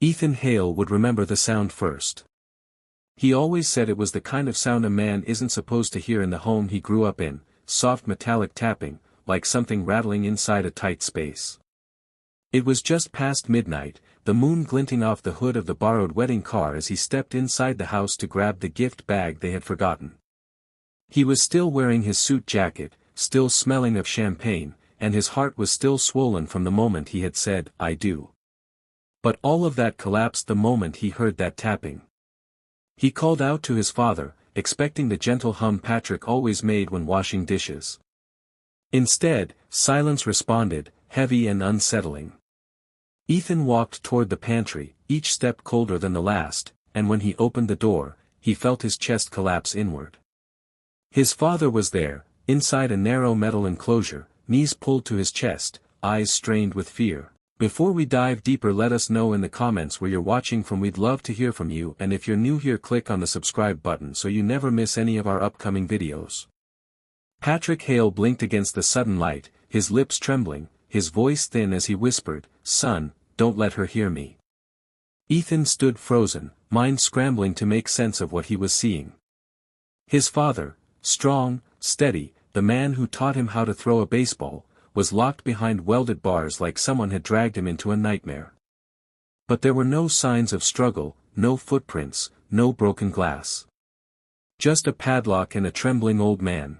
Ethan Hale would remember the sound first. He always said it was the kind of sound a man isn't supposed to hear in the home he grew up in, soft metallic tapping, like something rattling inside a tight space. It was just past midnight, the moon glinting off the hood of the borrowed wedding car as he stepped inside the house to grab the gift bag they had forgotten. He was still wearing his suit jacket, still smelling of champagne, and his heart was still swollen from the moment he had said, "I do." But all of that collapsed the moment he heard that tapping. He called out to his father, expecting the gentle hum Patrick always made when washing dishes. Instead, silence responded, heavy and unsettling. Ethan walked toward the pantry, each step colder than the last, and when he opened the door, he felt his chest collapse inward. His father was there, inside a narrow metal enclosure, knees pulled to his chest, eyes strained with fear. Before we dive deeper, let us know in the comments where you're watching from. We'd love to hear from you, and if you're new here, click on the subscribe button so you never miss any of our upcoming videos. Patrick Hale blinked against the sudden light, his lips trembling, his voice thin as he whispered, "Son, don't let her hear me." Ethan stood frozen, mind scrambling to make sense of what he was seeing. His father, strong, steady, the man who taught him how to throw a baseball, was locked behind welded bars like someone had dragged him into a nightmare. But there were no signs of struggle, no footprints, no broken glass. Just a padlock and a trembling old man.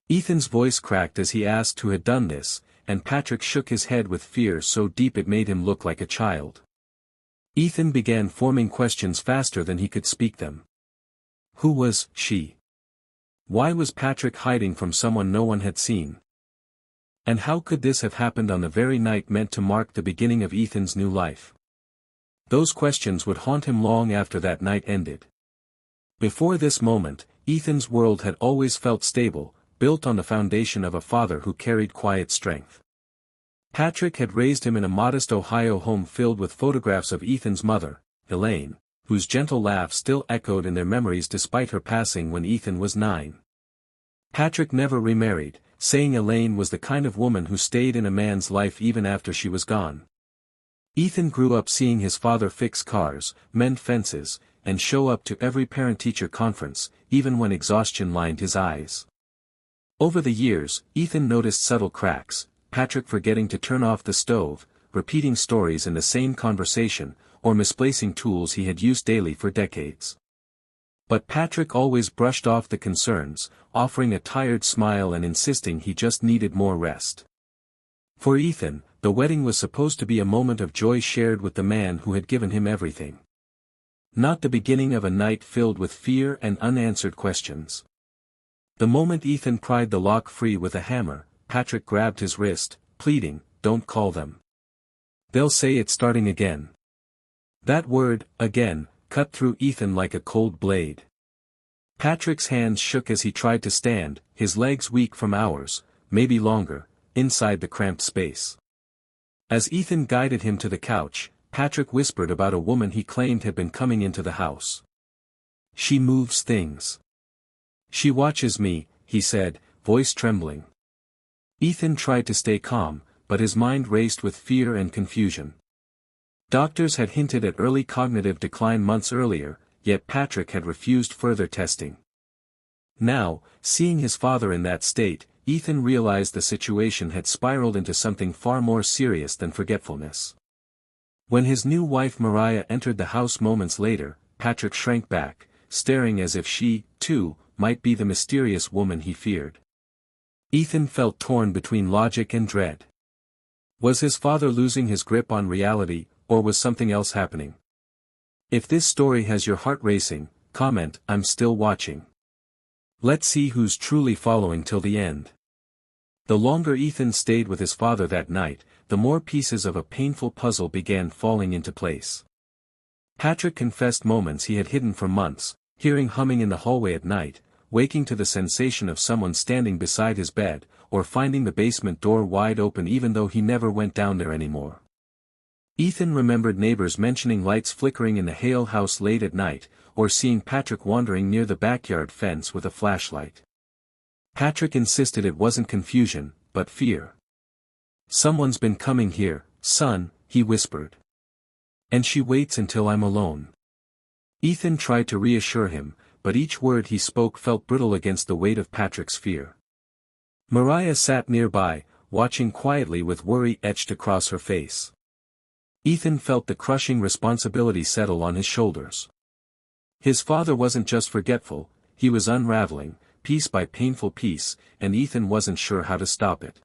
Ethan's voice cracked as he asked who had done this, and Patrick shook his head with fear so deep it made him look like a child. Ethan began forming questions faster than he could speak them. Who was she? Why was Patrick hiding from someone no one had seen? And how could this have happened on the very night meant to mark the beginning of Ethan's new life? Those questions would haunt him long after that night ended. Before this moment, Ethan's world had always felt stable, built on the foundation of a father who carried quiet strength. Patrick had raised him in a modest Ohio home filled with photographs of Ethan's mother, Elaine, whose gentle laugh still echoed in their memories despite her passing when Ethan was 9. Patrick never remarried, saying Elaine was the kind of woman who stayed in a man's life even after she was gone. Ethan grew up seeing his father fix cars, mend fences, and show up to every parent-teacher conference, even when exhaustion lined his eyes. Over the years, Ethan noticed subtle cracks, Patrick forgetting to turn off the stove, repeating stories in the same conversation, or misplacing tools he had used daily for decades. But Patrick always brushed off the concerns, offering a tired smile and insisting he just needed more rest. For Ethan, the wedding was supposed to be a moment of joy shared with the man who had given him everything. Not the beginning of a night filled with fear and unanswered questions. The moment Ethan pried the lock free with a hammer, Patrick grabbed his wrist, pleading, "Don't call them. They'll say it's starting again." That word, "again," cut through Ethan like a cold blade. Patrick's hands shook as he tried to stand, his legs weak from hours, maybe longer, inside the cramped space. As Ethan guided him to the couch, Patrick whispered about a woman he claimed had been coming into the house. "She moves things. She watches me," he said, voice trembling. Ethan tried to stay calm, but his mind raced with fear and confusion. Doctors had hinted at early cognitive decline months earlier, yet Patrick had refused further testing. Now, seeing his father in that state, Ethan realized the situation had spiraled into something far more serious than forgetfulness. When his new wife Mariah entered the house moments later, Patrick shrank back, staring as if she, too, might be the mysterious woman he feared. Ethan felt torn between logic and dread. Was his father losing his grip on reality, or was something else happening? If this story has your heart racing, comment, "I'm still watching." Let's see who's truly following till the end. The longer Ethan stayed with his father that night, the more pieces of a painful puzzle began falling into place. Patrick confessed moments he had hidden for months, hearing humming in the hallway at night, waking to the sensation of someone standing beside his bed, or finding the basement door wide open even though he never went down there anymore. Ethan remembered neighbors mentioning lights flickering in the Hale house late at night, or seeing Patrick wandering near the backyard fence with a flashlight. Patrick insisted it wasn't confusion, but fear. "Someone's been coming here, son," he whispered. And she waits until I'm alone. Ethan tried to reassure him, but each word he spoke felt brittle against the weight of Patrick's fear. Mariah sat nearby, watching quietly with worry etched across her face. Ethan felt the crushing responsibility settle on his shoulders. His father wasn't just forgetful, he was unraveling, piece by painful piece, and Ethan wasn't sure how to stop it.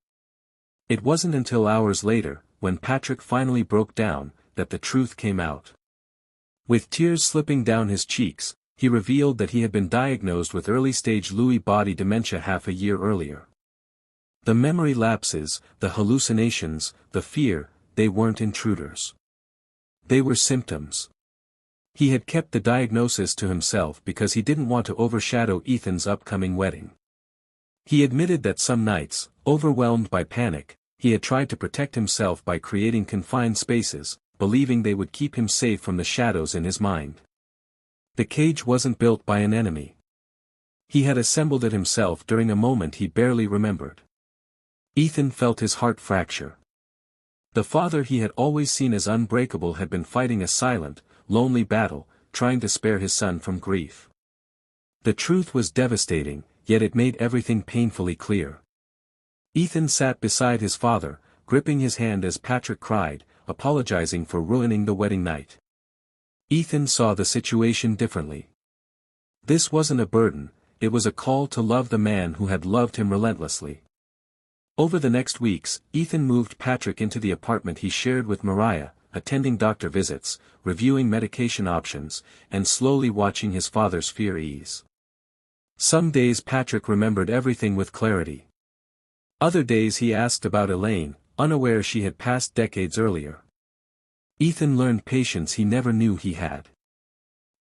It wasn't until hours later, when Patrick finally broke down, that the truth came out. With tears slipping down his cheeks, he revealed that he had been diagnosed with early-stage Lewy body dementia half a year earlier. The memory lapses, the hallucinations, the fear, they weren't intruders. They were symptoms. He had kept the diagnosis to himself because he didn't want to overshadow Ethan's upcoming wedding. He admitted that some nights, overwhelmed by panic, he had tried to protect himself by creating confined spaces, believing they would keep him safe from the shadows in his mind. The cage wasn't built by an enemy. He had assembled it himself during a moment he barely remembered. Ethan felt his heart fracture. The father he had always seen as unbreakable had been fighting a silent, lonely battle, trying to spare his son from grief. The truth was devastating, yet it made everything painfully clear. Ethan sat beside his father, gripping his hand as Patrick cried, apologizing for ruining the wedding night. Ethan saw the situation differently. This wasn't a burden, it was a call to love the man who had loved him relentlessly. Over the next weeks, Ethan moved Patrick into the apartment he shared with Mariah, attending doctor visits, reviewing medication options, and slowly watching his father's fear ease. Some days Patrick remembered everything with clarity. Other days he asked about Elaine, unaware she had passed decades earlier. Ethan learned patience he never knew he had.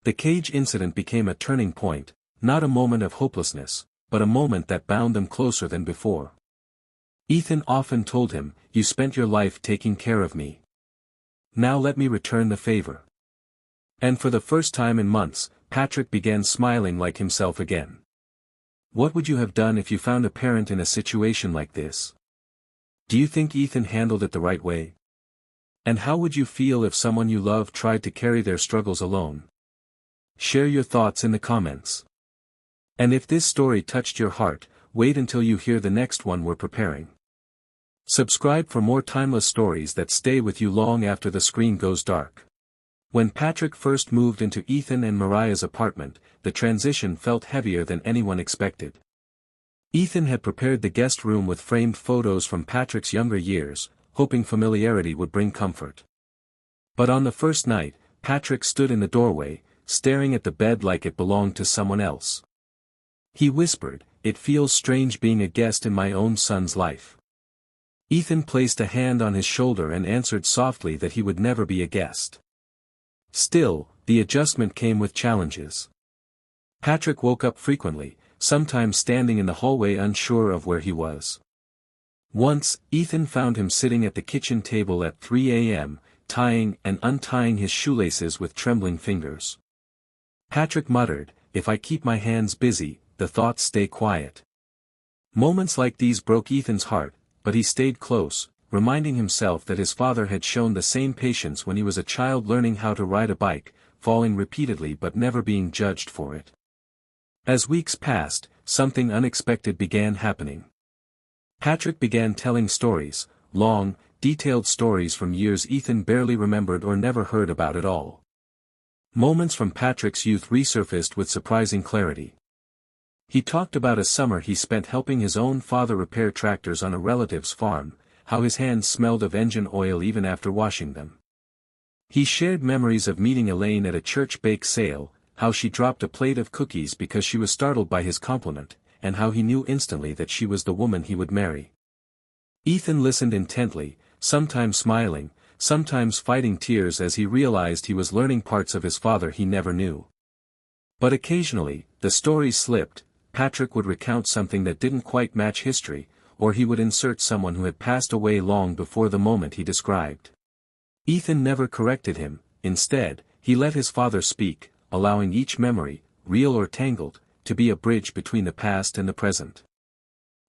The cage incident became a turning point, not a moment of hopelessness, but a moment that bound them closer than before. Ethan often told him, "You spent your life taking care of me. Now let me return the favor." And for the first time in months, Patrick began smiling like himself again. What would you have done if you found a parent in a situation like this? Do you think Ethan handled it the right way? And how would you feel if someone you love tried to carry their struggles alone? Share your thoughts in the comments. And if this story touched your heart, wait until you hear the next one we're preparing. Subscribe for more timeless stories that stay with you long after the screen goes dark. When Patrick first moved into Ethan and Mariah's apartment, the transition felt heavier than anyone expected. Ethan had prepared the guest room with framed photos from Patrick's younger years, hoping familiarity would bring comfort. But on the first night, Patrick stood in the doorway, staring at the bed like it belonged to someone else. He whispered, "It feels strange being a guest in my own son's life." Ethan placed a hand on his shoulder and answered softly that he would never be a guest. Still, the adjustment came with challenges. Patrick woke up frequently, sometimes standing in the hallway unsure of where he was. Once, Ethan found him sitting at the kitchen table at 3 a.m., tying and untying his shoelaces with trembling fingers. Patrick muttered, "If I keep my hands busy, the thoughts stay quiet." Moments like these broke Ethan's heart, but he stayed close, reminding himself that his father had shown the same patience when he was a child learning how to ride a bike, falling repeatedly but never being judged for it. As weeks passed, something unexpected began happening. Patrick began telling stories, long, detailed stories from years Ethan barely remembered or never heard about at all. Moments from Patrick's youth resurfaced with surprising clarity. He talked about a summer he spent helping his own father repair tractors on a relative's farm, how his hands smelled of engine oil even after washing them. He shared memories of meeting Elaine at a church bake sale, how she dropped a plate of cookies because she was startled by his compliment, and how he knew instantly that she was the woman he would marry. Ethan listened intently, sometimes smiling, sometimes fighting tears as he realized he was learning parts of his father he never knew. But occasionally, the stories slipped. Patrick would recount something that didn't quite match history, or he would insert someone who had passed away long before the moment he described. Ethan never corrected him, instead, he let his father speak, allowing each memory, real or tangled, to be a bridge between the past and the present.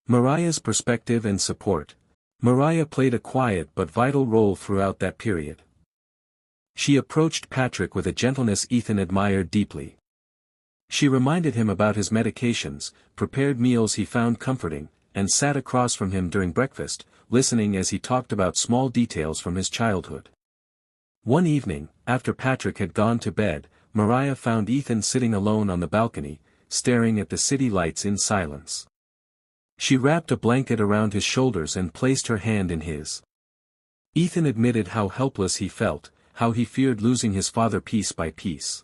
Mariah's perspective and support. Mariah played a quiet but vital role throughout that period. She approached Patrick with a gentleness Ethan admired deeply. She reminded him about his medications, prepared meals he found comforting, and sat across from him during breakfast, listening as he talked about small details from his childhood. One evening, after Patrick had gone to bed, Mariah found Ethan sitting alone on the balcony, staring at the city lights in silence. She wrapped a blanket around his shoulders and placed her hand in his. Ethan admitted how helpless he felt, how he feared losing his father piece by piece.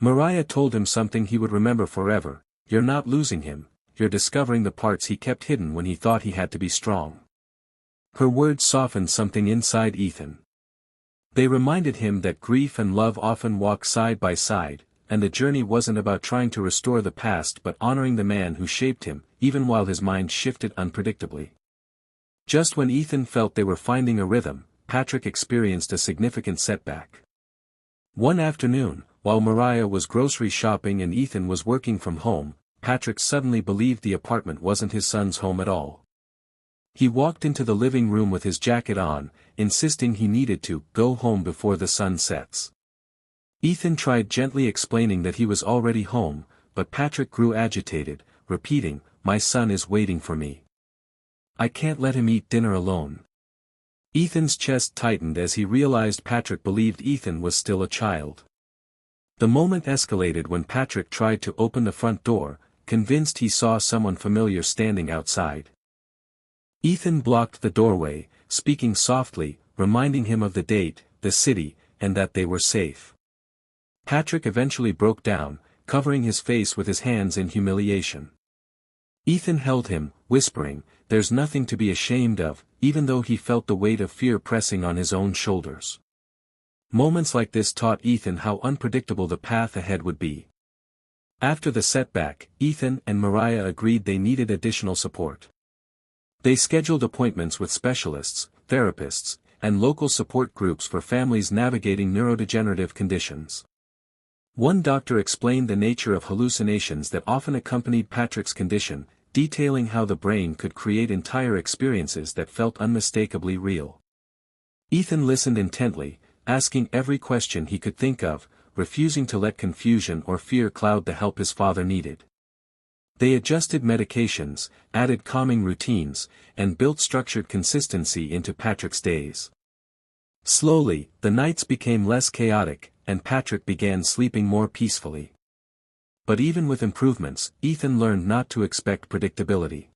Mariah told him something he would remember forever: "You're not losing him, you're discovering the parts he kept hidden when he thought he had to be strong." Her words softened something inside Ethan. They reminded him that grief and love often walk side by side, and the journey wasn't about trying to restore the past but honoring the man who shaped him, even while his mind shifted unpredictably. Just when Ethan felt they were finding a rhythm, Patrick experienced a significant setback. One afternoon, while Mariah was grocery shopping and Ethan was working from home, Patrick suddenly believed the apartment wasn't his son's home at all. He walked into the living room with his jacket on, insisting he needed to go home before the sun sets. Ethan tried gently explaining that he was already home, but Patrick grew agitated, repeating, "My son is waiting for me. I can't let him eat dinner alone." Ethan's chest tightened as he realized Patrick believed Ethan was still a child. The moment escalated when Patrick tried to open the front door, convinced he saw someone familiar standing outside. Ethan blocked the doorway, speaking softly, reminding him of the date, the city, and that they were safe. Patrick eventually broke down, covering his face with his hands in humiliation. Ethan held him, whispering, "There's nothing to be ashamed of," even though he felt the weight of fear pressing on his own shoulders. Moments like this taught Ethan how unpredictable the path ahead would be. After the setback, Ethan and Mariah agreed they needed additional support. They scheduled appointments with specialists, therapists, and local support groups for families navigating neurodegenerative conditions. One doctor explained the nature of hallucinations that often accompanied Patrick's condition, detailing how the brain could create entire experiences that felt unmistakably real. Ethan listened intently, asking every question he could think of, refusing to let confusion or fear cloud the help his father needed. They adjusted medications, added calming routines, and built structured consistency into Patrick's days. Slowly, the nights became less chaotic, and Patrick began sleeping more peacefully. But even with improvements, Ethan learned not to expect predictability.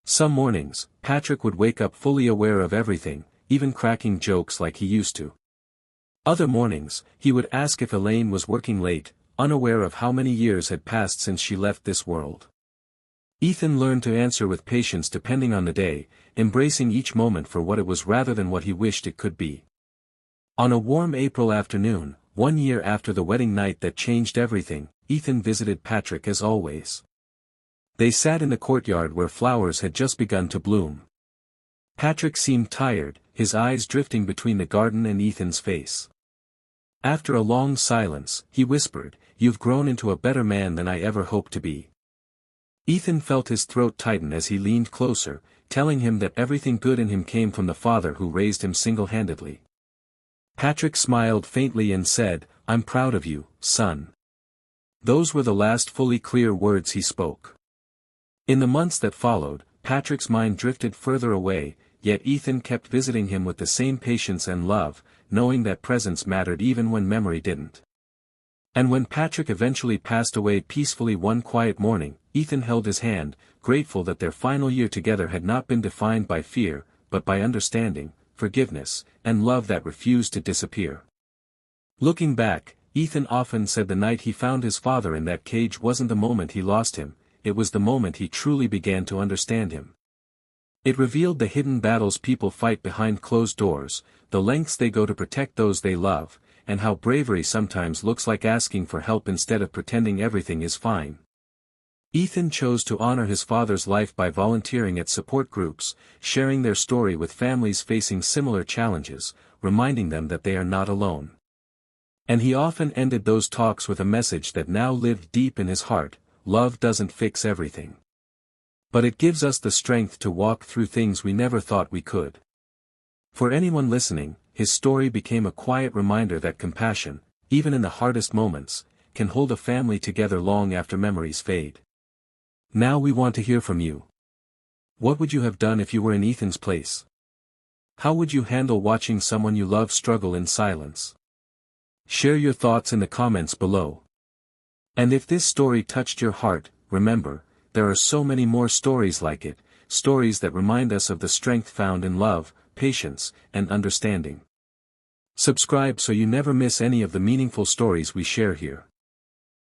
Some mornings, Patrick would wake up fully aware of everything, even cracking jokes like he used to. Other mornings, he would ask if Elaine was working late, unaware of how many years had passed since she left this world. Ethan learned to answer with patience depending on the day, embracing each moment for what it was rather than what he wished it could be. On a warm April afternoon, 1 year after the wedding night that changed everything, Ethan visited Patrick as always. They sat in the courtyard where flowers had just begun to bloom. Patrick seemed tired, his eyes drifting between the garden and Ethan's face. After a long silence, he whispered, "You've grown into a better man than I ever hoped to be." Ethan felt his throat tighten as he leaned closer, telling him that everything good in him came from the father who raised him single-handedly. Patrick smiled faintly and said, "I'm proud of you, son." Those were the last fully clear words he spoke. In the months that followed, Patrick's mind drifted further away, yet Ethan kept visiting him with the same patience and love, knowing that presence mattered even when memory didn't. And when Patrick eventually passed away peacefully one quiet morning, Ethan held his hand, grateful that their final year together had not been defined by fear, but by understanding, forgiveness, and love that refused to disappear. Looking back, Ethan often said the night he found his father in that cage wasn't the moment he lost him, it was the moment he truly began to understand him. It revealed the hidden battles people fight behind closed doors, the lengths they go to protect those they love, and how bravery sometimes looks like asking for help instead of pretending everything is fine. Ethan chose to honor his father's life by volunteering at support groups, sharing their story with families facing similar challenges, reminding them that they are not alone. And he often ended those talks with a message that now lived deep in his heart: love doesn't fix everything. But it gives us the strength to walk through things we never thought we could. For anyone listening, his story became a quiet reminder that compassion, even in the hardest moments, can hold a family together long after memories fade. Now we want to hear from you. What would you have done if you were in Ethan's place? How would you handle watching someone you love struggle in silence? Share your thoughts in the comments below. And if this story touched your heart, remember, there are so many more stories like it, stories that remind us of the strength found in love, patience, and understanding. Subscribe so you never miss any of the meaningful stories we share here.